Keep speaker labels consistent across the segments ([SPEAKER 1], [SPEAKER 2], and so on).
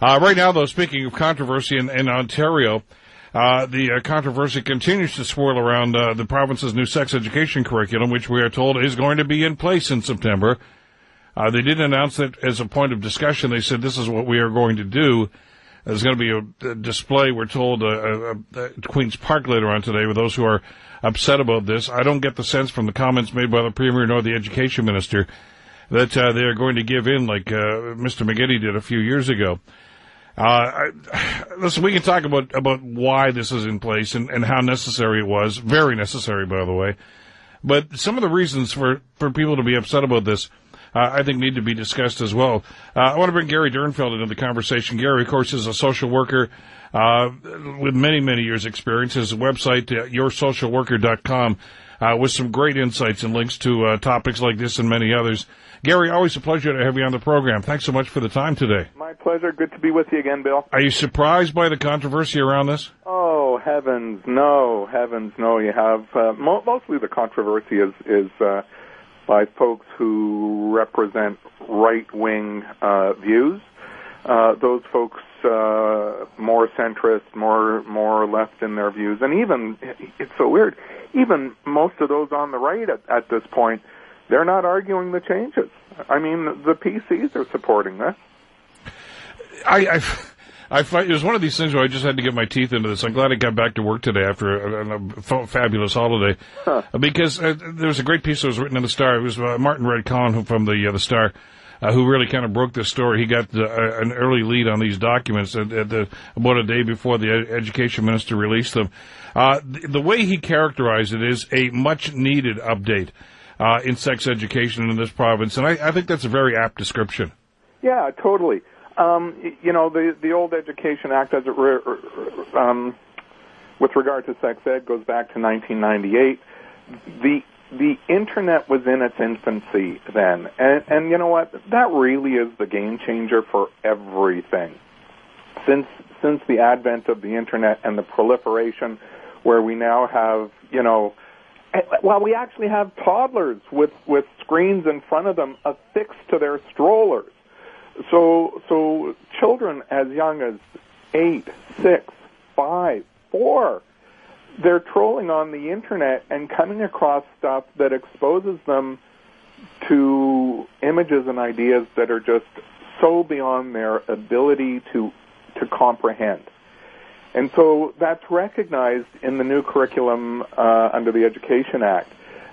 [SPEAKER 1] Right now, though, speaking of controversy in Ontario, the controversy continues to swirl around the province's new sex education curriculum, which we are told is going to be in place in September. They didn't announce it as a point of discussion. They said this is what we are going to do. There's going to be a display, we're told, at Queen's Park later on today with those who are upset about this. I don't get the sense from the comments made by the Premier nor the Education Minister that they are going to give in like Mr. McGinty did a few years ago. Listen, we can talk about why this is in place and how necessary it was. Very necessary, by the way. But some of the reasons for people to be upset about this, I think, need to be discussed as well. I want to bring Gary Dernfeld into the conversation. Gary, of course, is a social worker with many, many years' experience. His website, yoursocialworker.com, with some great insights and links to topics like this and many others. Gary, always a pleasure to have you on the program. Thanks so much for the time today.
[SPEAKER 2] My pleasure. Good to be with you again, Bill.
[SPEAKER 1] Are you surprised by the controversy around this?
[SPEAKER 2] Oh, heavens no. Heavens no. You have mostly the controversy is by folks who represent right-wing views. Those folks more centrist, more left in their views. And even, it's so weird, even most of those on the right at this point, they're not arguing the changes. I mean, the PCs are supporting this.
[SPEAKER 1] I find it was one of these things where I just had to get my teeth into this. I'm glad I got back to work today after a fabulous holiday, because there was a great piece that was written in the Star. It was Martin Red-Collin from the Star, who really kind of broke this story. He got an early lead on these documents about a day before the Education Minister released them. The way he characterized it is a much-needed update in sex education in this province, and I think that's a very apt description. Yeah,
[SPEAKER 2] totally. The old Education Act, as it with regard to sex ed, goes back to 1998. The Internet was in its infancy then, and you know what? That really is the game changer for everything. Since the advent of the Internet and the proliferation, where we now have, we actually have toddlers with screens in front of them affixed to their strollers. So children as young as 8, 6, 5, 4, they're trolling on the Internet and coming across stuff that exposes them to images and ideas that are just so beyond their ability to comprehend. And so that's recognized in the new curriculum under the Education Act,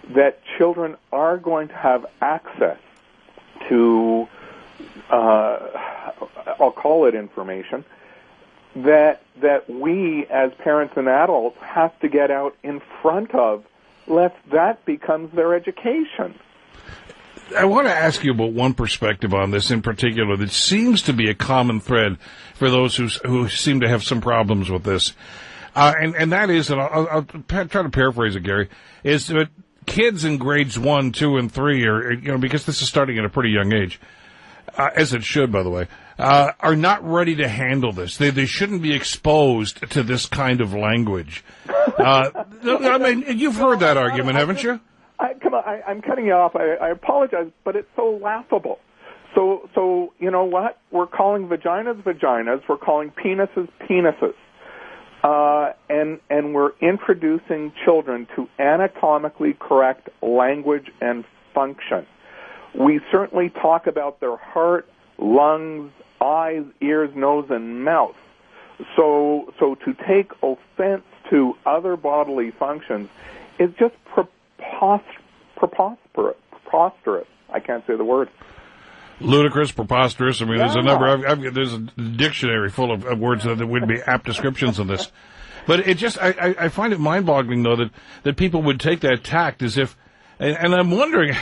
[SPEAKER 2] that children are going to have access to, I'll call it information, that we as parents and adults have to get out in front of, lest that becomes their education.
[SPEAKER 1] I want to ask you about one perspective on this in particular that seems to be a common thread for those who seem to have some problems with this. And that is, and I'll try to paraphrase it, Gary, is that kids in grades 1, 2, and 3 are, because this is starting at a pretty young age, as it should, by the way, are not ready to handle this. They shouldn't be exposed to this kind of language. I mean, you've heard that argument, haven't you?
[SPEAKER 2] Come on, I'm cutting you off. I apologize, but it's so laughable. So you know what? We're calling vaginas vaginas. We're calling penises penises. And we're introducing children to anatomically correct language and function. We certainly talk about their heart, lungs, eyes, ears, nose, and mouth. So to take offense to other bodily functions is just preposterous. I can't say the word.
[SPEAKER 1] Ludicrous, preposterous. I mean, there's a number. There's a dictionary full of words that would be apt descriptions of this. But it just, I find it mind-boggling, though, that people would take that tact as if, and I'm wondering,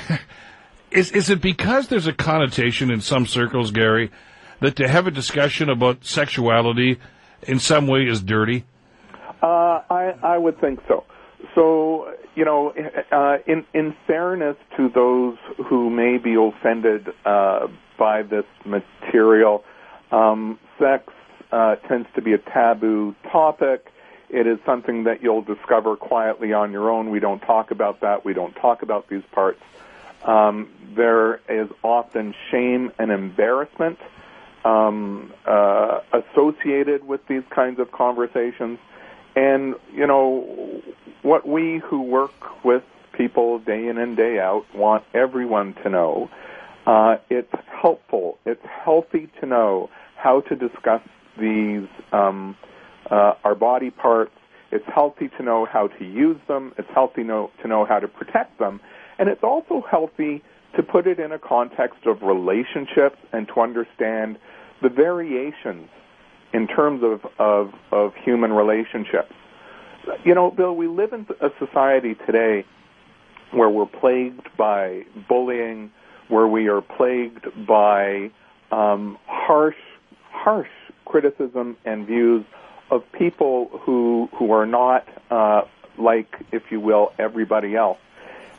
[SPEAKER 1] is it because there's a connotation in some circles, Gary, that to have a discussion about sexuality in some way is dirty?
[SPEAKER 2] I would think so. So, in fairness to those who may be offended by this material, sex tends to be a taboo topic. It is something that you'll discover quietly on your own. We don't talk about that. We don't talk about these parts. There is often shame and embarrassment associated with these kinds of conversations. And, you know, what we who work with people day in and day out want everyone to know, it's helpful, it's healthy to know how to discuss these, our body parts. It's healthy to know how to use them. It's healthy to know how to protect them. And it's also healthy to put it in a context of relationships and to understand the variations in terms of human relationships. You know, Bill, we live in a society today where we're plagued by bullying, where we are plagued by harsh criticism and views of people who are not like, if you will, everybody else.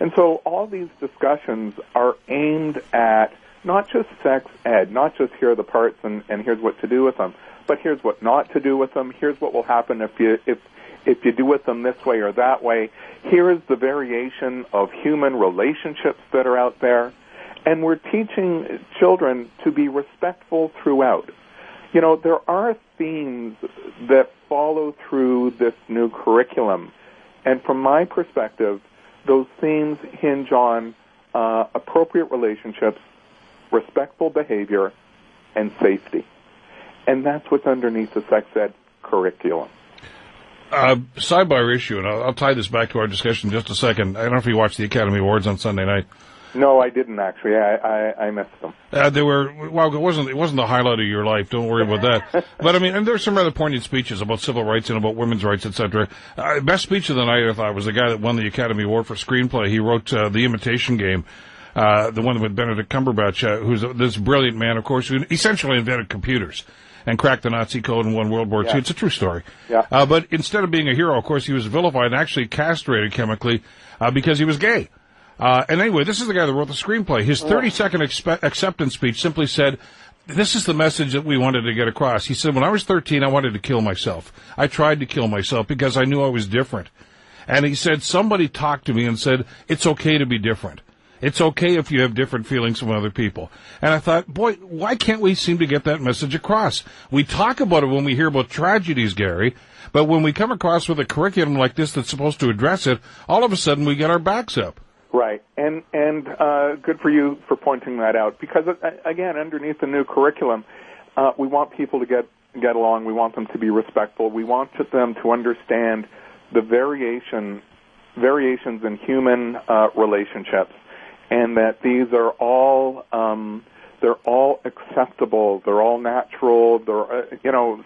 [SPEAKER 2] And so all these discussions are aimed at not just sex ed, not just here are the parts and here's what to do with them, but here's what not to do with them. Here's what will happen if you do with them this way or that way. Here is the variation of human relationships that are out there. And we're teaching children to be respectful throughout. You know, there are themes that follow through this new curriculum. And from my perspective, those themes hinge on appropriate relationships, respectful behavior, and safety. And that's what's underneath the sex ed curriculum.
[SPEAKER 1] Sidebar issue, and I'll tie this back to our discussion in just a second. I don't know if you watched the Academy Awards on Sunday night.
[SPEAKER 2] No, I didn't actually. I missed them.
[SPEAKER 1] They were, well, it wasn't the highlight of your life. Don't worry about that. But I mean, and there's some rather poignant speeches about civil rights and about women's rights, etc. Best speech of the night, I thought, was the guy that won the Academy Award for screenplay. He wrote The Imitation Game, the one with Benedict Cumberbatch, who's this brilliant man, of course, who essentially invented computers and cracked the Nazi code and won World War II. It's a true story.
[SPEAKER 2] Yeah.
[SPEAKER 1] But instead of being a hero, of course, he was vilified and actually castrated chemically because he was gay. And anyway, this is the guy that wrote the screenplay. His 30-second acceptance speech simply said, this is the message that we wanted to get across. He said, when I was 13, I wanted to kill myself. I tried to kill myself because I knew I was different. And he said, somebody talked to me and said, it's okay to be different. It's okay if you have different feelings from other people. And I thought, boy, why can't we seem to get that message across? We talk about it when we hear about tragedies, Gary, but when we come across with a curriculum like this that's supposed to address it, all of a sudden we get our backs up.
[SPEAKER 2] Right, and good for you for pointing that out, because, again, underneath the new curriculum, we want people to get along, we want them to be respectful, we want them to understand the variations in human relationships, and that these are all they're all acceptable, they're all natural, they're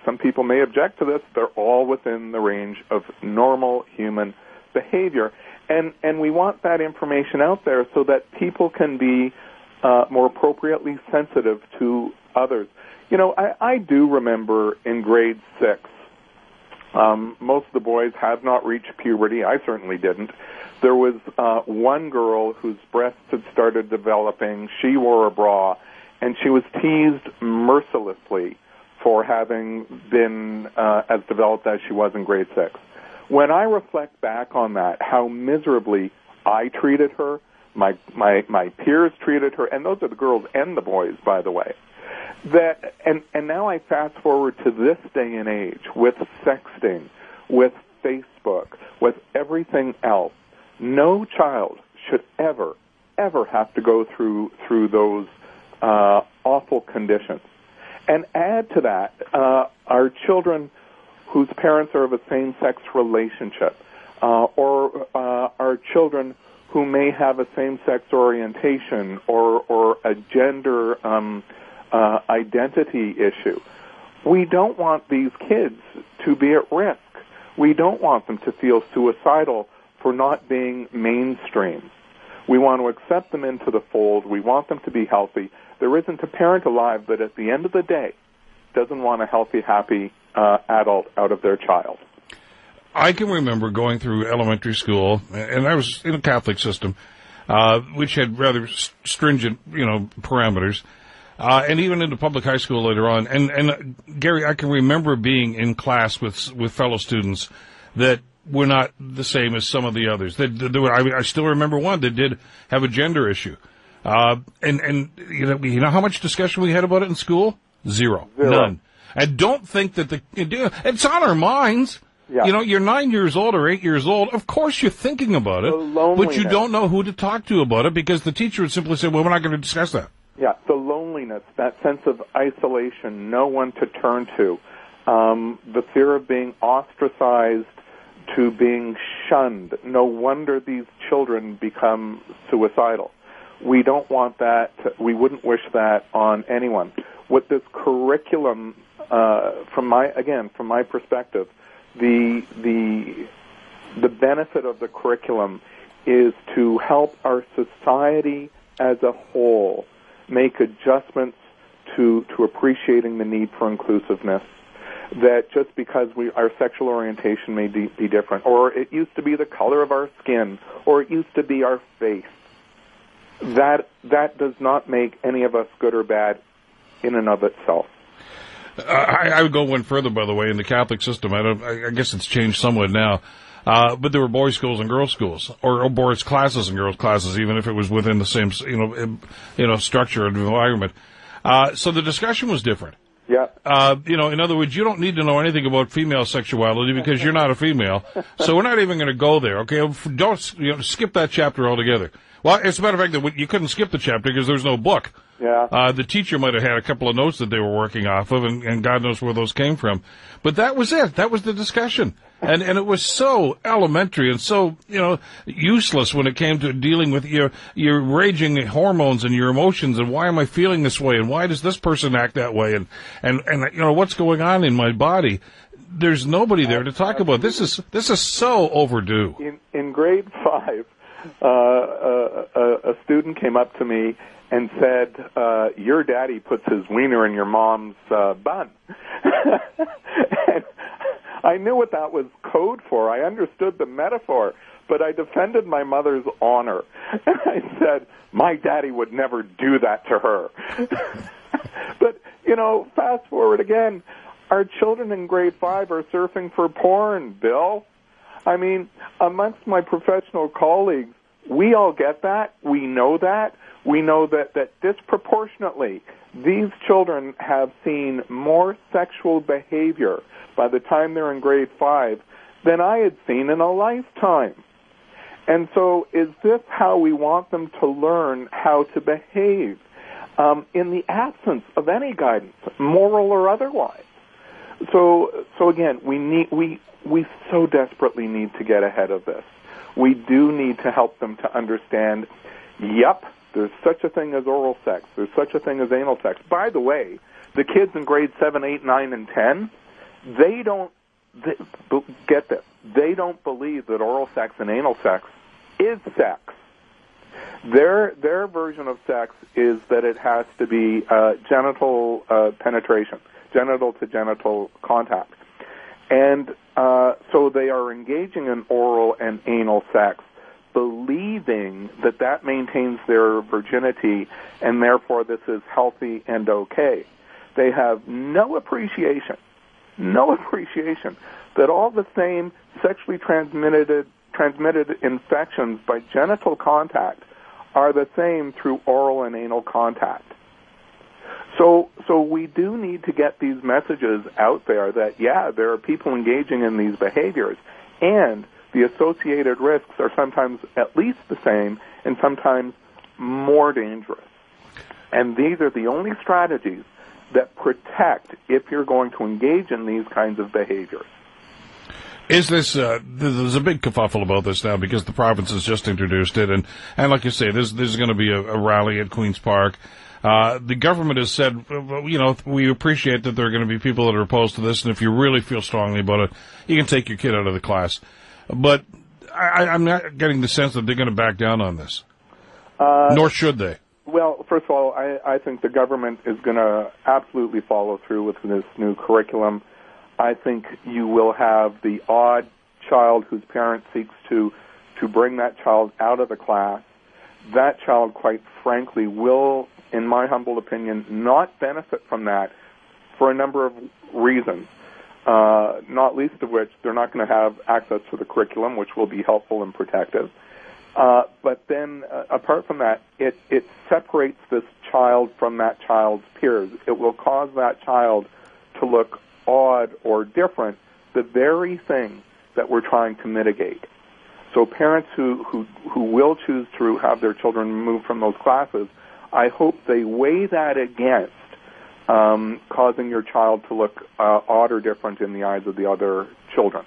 [SPEAKER 2] some people may object to this, they're all within the range of normal human behavior. And we want that information out there so that people can be more appropriately sensitive to others. You know, I do remember in grade 6, most of the boys have not reached puberty. I certainly didn't. There was one girl whose breasts had started developing. She wore a bra, and she was teased mercilessly for having been as developed as she was in grade 6. When I reflect back on that, how miserably I treated her, my peers treated her, and those are the girls and the boys, by the way. And now I fast forward to this day and age with sexting, with Facebook, with everything else. No child should ever have to go through those awful conditions. And add to that, our children whose parents are of a same-sex relationship, or our children who may have a same-sex orientation or a gender identity issue. We don't want these kids to be at risk. We don't want them to feel suicidal for not being mainstream. We want to accept them into the fold. We want them to be healthy. There isn't a parent alive that at the end of the day doesn't want a healthy, happy adult out of their child.
[SPEAKER 1] I can remember going through elementary school, and I was in a Catholic system, which had rather stringent, parameters, and even into public high school later on. And Gary, I can remember being in class with fellow students that were not the same as some of the others. I still remember one that did have a gender issue. And you know how much discussion we had about it in school? Zero. None. And don't think that it's on our minds.
[SPEAKER 2] Yeah.
[SPEAKER 1] You know, you're 9 years old or 8 years old. Of course you're thinking about it, but you don't know who to talk to about it because the teacher would simply say, well, we're not going to discuss that.
[SPEAKER 2] Yeah, the loneliness, that sense of isolation, no one to turn to, the fear of being ostracized to being shunned. No wonder these children become suicidal. We don't want that. We wouldn't wish that on anyone. With this curriculum, from my perspective, the benefit of the curriculum is to help our society as a whole make adjustments to appreciating the need for inclusiveness. That just because our sexual orientation may be different, or it used to be the color of our skin, or it used to be our face, that does not make any of us good or bad in and of itself.
[SPEAKER 1] I would go one further, by the way. In the Catholic system, I guess it's changed somewhat now, but there were boys' schools and girls' schools, or boys' classes and girls' classes, even if it was within the same structure and environment. So the discussion was different.
[SPEAKER 2] Yeah.
[SPEAKER 1] In other words, you don't need to know anything about female sexuality because you're not a female. So we're not even going to go there. Okay, don't skip that chapter altogether. Well, as a matter of fact, you couldn't skip the chapter because there's no book.
[SPEAKER 2] Yeah.
[SPEAKER 1] The teacher might have had a couple of notes that they were working off of, and God knows where those came from. But that was it. That was the discussion. And it was so elementary and so, useless when it came to dealing with your raging hormones and your emotions and why am I feeling this way and why does this person act that way and what's going on in my body. There's nobody there to talk about. This is so overdue.
[SPEAKER 2] In grade 5, a student came up to me and said, your daddy puts his wiener in your mom's bun. And I knew what that was code for. I understood the metaphor, but I defended my mother's honor. And I said, my daddy would never do that to her. But, fast forward again, our children in grade 5 are surfing for porn, Bill. I mean, amongst my professional colleagues, we all get that. We know that. We know that disproportionately, these children have seen more sexual behavior by the time they're in grade 5 than I had seen in a lifetime. And so is this how we want them to learn how to behave in the absence of any guidance, moral or otherwise? So again, we so desperately need to get ahead of this. We do need to help them to understand, there's such a thing as oral sex. There's such a thing as anal sex. By the way, the kids in grades 7, 8, 9, and 10, get this, they don't believe that oral sex and anal sex is sex. Their version of sex is that it has to be genital penetration, genital to genital contact. And so they are engaging in oral and anal sex, believing that maintains their virginity, and therefore this is healthy and okay. They have no appreciation that all the same sexually transmitted infections by genital contact are the same through oral and anal contact. So we do need to get these messages out there that, there are people engaging in these behaviors, and the associated risks are sometimes at least the same and sometimes more dangerous. And these are the only strategies that protect if you're going to engage in these kinds of behaviors.
[SPEAKER 1] Is this, there's a big kerfuffle about this now because the province has just introduced it, and like you say, there's going to be a rally at Queen's Park. The government has said, we appreciate that there are going to be people that are opposed to this, and if you really feel strongly about it, you can take your kid out of the class. But I'm not getting the sense that they're going to back down on this. Nor should they.
[SPEAKER 2] Well, first of all, I think the government is going to absolutely follow through with this new curriculum. I think you will have the odd child whose parent seeks to bring that child out of the class. That child, quite frankly, will, in my humble opinion, not benefit from that for a number of reasons, not least of which they're not going to have access to the curriculum, which will be helpful and protective. But then, apart from that, it separates this child from that child's peers. It will cause that child to look odd or different, the very thing that we're trying to mitigate. So parents who will choose to have their children removed from those classes, I hope they weigh that against causing your child to look odd or different in the eyes of the other children.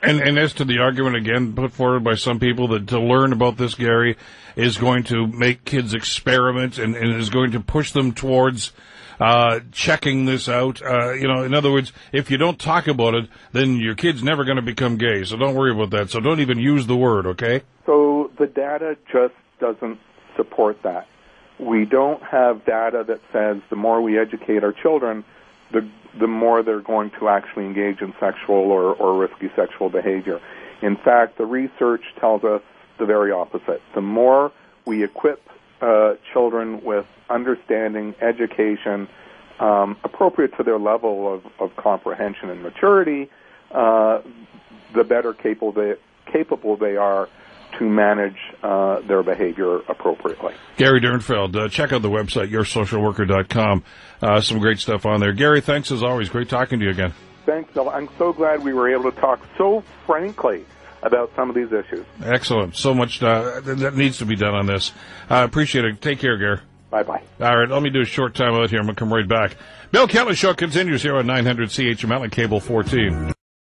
[SPEAKER 1] And as to the argument, again, put forward by some people that to learn about this, Gary, is going to make kids experiment and is going to push them towards checking this out. In other words, if you don't talk about it, then your kid's never going to become gay. So don't worry about that. So don't even use the word, okay?
[SPEAKER 2] So the data just doesn't support that. We don't have data that says the more we educate our children, the more they're going to actually engage in sexual or risky sexual behavior. In fact, the research tells us the very opposite. The more we equip children with understanding, education, appropriate to their level of comprehension and maturity, the better capable they are to manage their behavior appropriately.
[SPEAKER 1] Gary Dernfeld, check out the website, yoursocialworker.com. Some great stuff on there. Gary, thanks as always. Great talking to you again.
[SPEAKER 2] Thanks, Bill. I'm so glad we were able to talk so frankly about some of these issues.
[SPEAKER 1] Excellent. So much that needs to be done on this. I appreciate it. Take care, Gary.
[SPEAKER 2] Bye-bye.
[SPEAKER 1] All right, let me do a short time out here. I'm going to come right back. Bill Kelly Show continues here on 900 CHML and Cable 14.